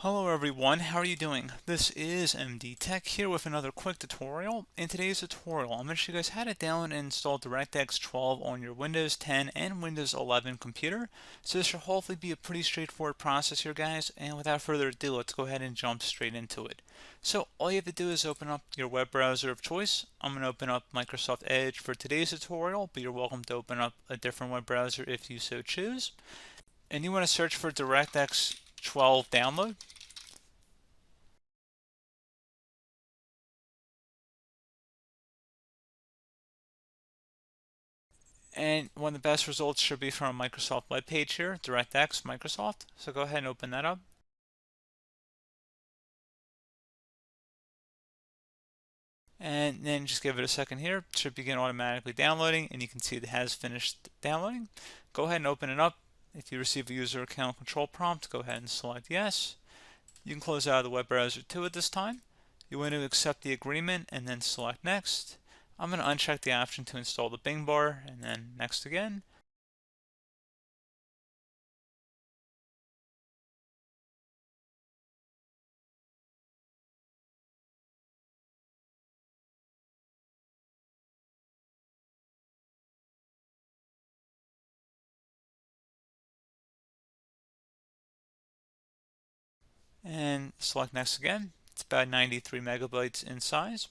Hello everyone, how are you doing? This is MD Tech here with another quick tutorial. In today's tutorial, I'm going to show you guys how to download and install DirectX 12 on your Windows 10 and Windows 11 computer. So this should hopefully be a pretty straightforward process here, guys, and without further ado, let's go ahead and jump straight into it. So all you have to do is open up your web browser of choice. I'm going to open up Microsoft Edge for today's tutorial, but you're welcome to open up a different web browser if you so choose. And you want to search for DirectX 12 download. And one of the best results should be from a Microsoft web page here, DirectX Microsoft. So go ahead and open that up. And then just give it a second here. It should begin automatically downloading, and you can see it has finished downloading. Go ahead and open it up. If you receive a user account control prompt, go ahead and select yes. You can close out of the web browser too at this time. You want to accept the agreement and then select next. I'm going to uncheck the option to install the Bing bar and then next again. And select next again. It's about 93 megabytes in size.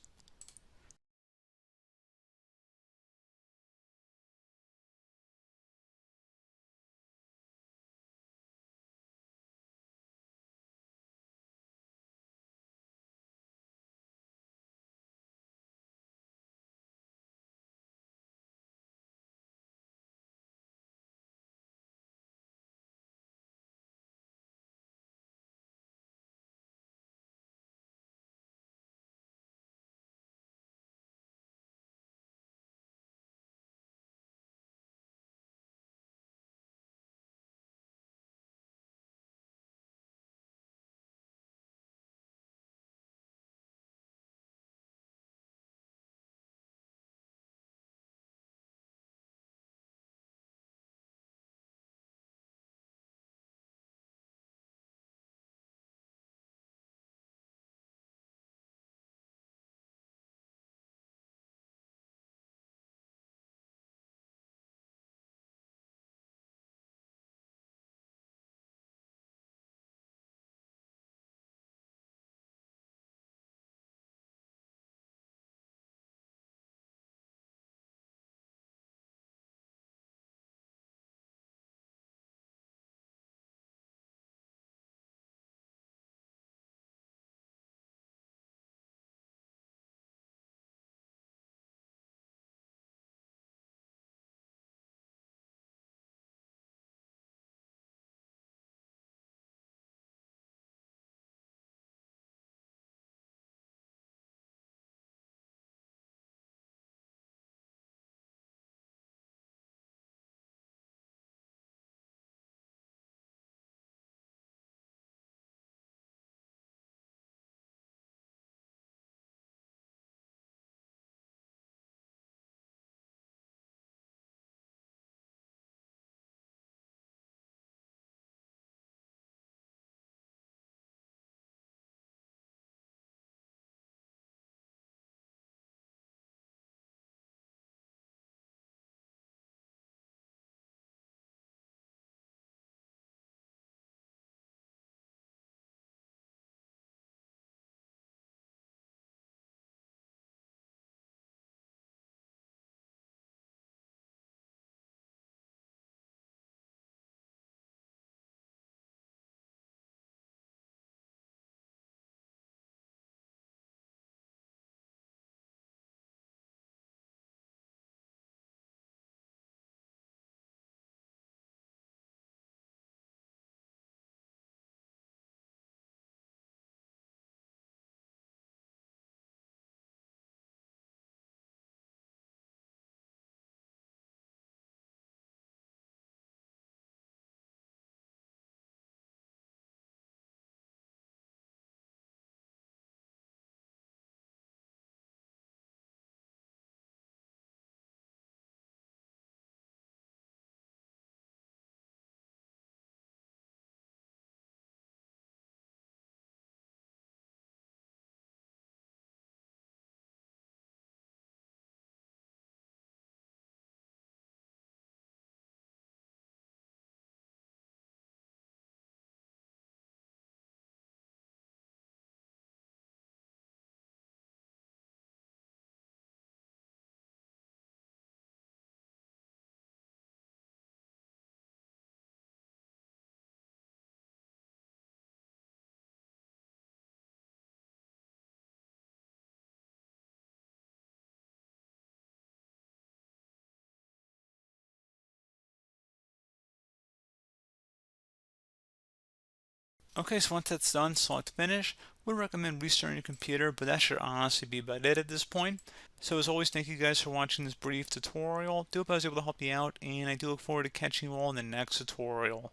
Okay, so once that's done, select finish. Would recommend restarting your computer, but that should honestly be about it at this point. So as always, thank you guys for watching this brief tutorial. Do hope I was able to help you out, and I do look forward to catching you all in the next tutorial.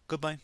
Goodbye.